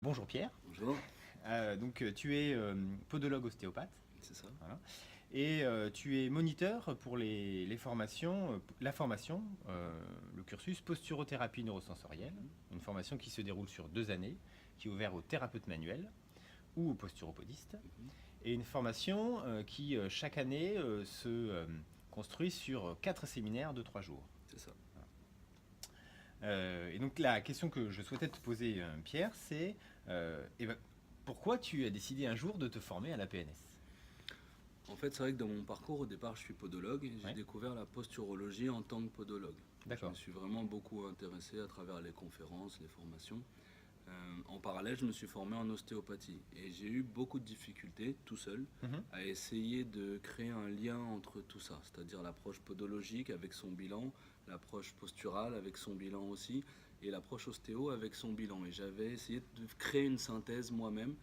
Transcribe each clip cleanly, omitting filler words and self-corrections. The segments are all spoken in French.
Bonjour Pierre. Bonjour, Tu es podologue ostéopathe, c'est ça. voilà. Et tu es moniteur pour les formations, la formation, le cursus posturothérapie neurosensorielle, une formation qui se déroule sur 2 années, qui est ouverte aux thérapeutes manuels ou aux posturopodistes, et une formation qui chaque année construit sur 4 séminaires de 3 jours. C'est ça. Et donc la question que je souhaitais te poser, Pierre, c'est pourquoi tu as décidé un jour de te former à la PNS? En fait, c'est vrai que dans mon parcours, au départ, je suis podologue et j'ai Ouais. découvert la posturologie en tant que podologue. Je D'accord. me suis vraiment beaucoup intéressé à travers les conférences, les formations. En parallèle, je me suis formé en ostéopathie et j'ai eu beaucoup de difficultés tout seul Mhm. à essayer de créer un lien entre tout ça, c'est-à-dire l'approche podologique avec son bilan, l'approche posturale avec son bilan aussi, et l'approche ostéo avec son bilan. Et j'avais essayé de créer une synthèse moi-même,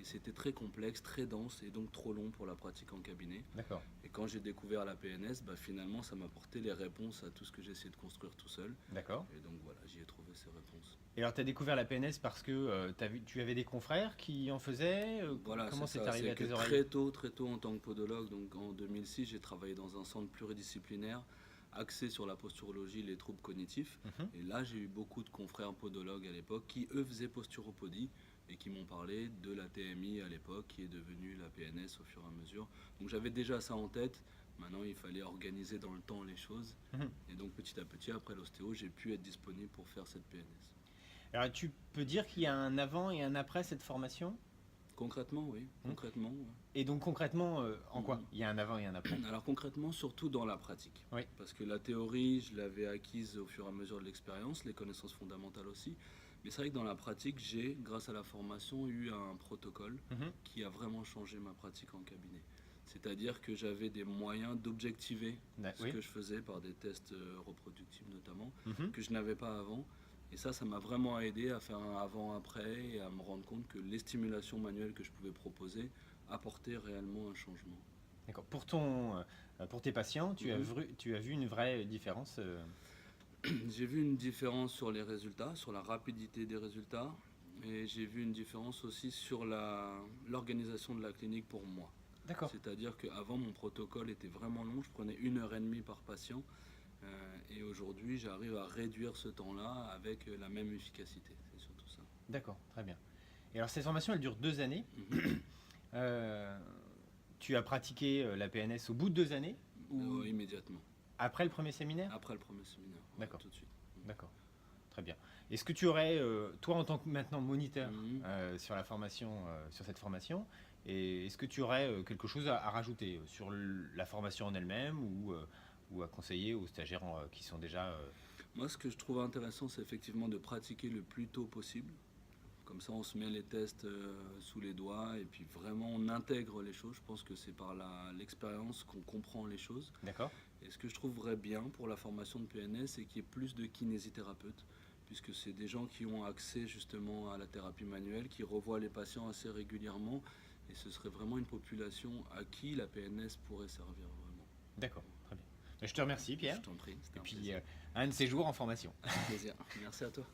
et c'était très complexe, très dense, et donc trop long pour la pratique en cabinet. D'accord. Et quand j'ai découvert la PNS, finalement, ça m'a apporté les réponses à tout ce que j'ai essayé de construire tout seul. D'accord. Et donc voilà, j'y ai trouvé ces réponses. Et alors tu as découvert la PNS parce que tu avais des confrères qui en faisaient Voilà, comment c'est c'est ça. arrivé C'est à que tes oreilles? très tôt en tant que podologue, donc en 2006, j'ai travaillé dans un centre pluridisciplinaire axé sur la posturologie, les troubles cognitifs. Mhm. Et là, j'ai eu beaucoup de confrères podologues à l'époque qui, eux, faisaient posturopodie et qui m'ont parlé de la TMI à l'époque, qui est devenue la PNS au fur et à mesure. Donc j'avais déjà ça en tête. Maintenant, il fallait organiser dans le temps les choses. Mhm. Et donc petit à petit, après l'ostéo, j'ai pu être disponible pour faire cette PNS. Alors tu peux dire qu'il y a un avant et un après cette formation? Concrètement, oui. Mhm. Concrètement, ouais. Et donc concrètement, en quoi Mhm. il y a un avant et un après? Alors concrètement, surtout dans la pratique. Oui. Parce que la théorie, je l'avais acquise au fur et à mesure de l'expérience, les connaissances fondamentales aussi. Mais c'est vrai que dans la pratique, j'ai, grâce à la formation, eu un protocole Mhm. qui a vraiment changé ma pratique en cabinet. C'est-à-dire que j'avais des moyens d'objectiver ce Oui. que je faisais par des tests reproductifs notamment, Mhm. que je n'avais pas avant. Et ça m'a vraiment aidé à faire un avant-après et à me rendre compte que les stimulations manuelles que je pouvais proposer apportaient réellement un changement. D'accord. Pour tes patients, tu as vu une vraie différence J'ai vu une différence sur les résultats, sur la rapidité des résultats, et j'ai vu une différence aussi sur l'organisation de la clinique pour moi. D'accord. C'est-à-dire qu'avant, mon protocole était vraiment long, je prenais 1 heure et demie par patient, et aujourd'hui, j'arrive à réduire ce temps-là avec la même efficacité. C'est surtout ça. D'accord, très bien. Et alors cette formation, elle dure 2 années. Mhm. Euh, Tu as pratiqué la PNS au bout de 2 années ou Immédiatement, après le premier séminaire? après le premier séminaire, ouais, D'accord. tout de suite. D'accord, très bien. Est-ce que tu aurais, toi en tant que maintenant moniteur Mhm. sur la formation, sur cette formation, et est-ce que tu aurais quelque chose à rajouter sur la formation en elle-même ou à conseiller aux stagiaires qui sont déjà... Moi, ce que je trouve intéressant, c'est effectivement de pratiquer le plus tôt possible. Comme ça, on se met les tests sous les doigts et puis vraiment on intègre les choses. Je pense que c'est par l'expérience qu'on comprend les choses. D'accord? Et ce que je trouverais bien pour la formation de PNS, c'est qu'il y ait plus de kinésithérapeutes, puisque c'est des gens qui ont accès justement à la thérapie manuelle, qui revoient les patients assez régulièrement. Et ce serait vraiment une population à qui la PNS pourrait servir vraiment. D'accord, très bien. Je te remercie Pierre, Je t'en prie, c'était et un puis plaisir. un de ces jours en formation. Un plaisir. Merci à toi.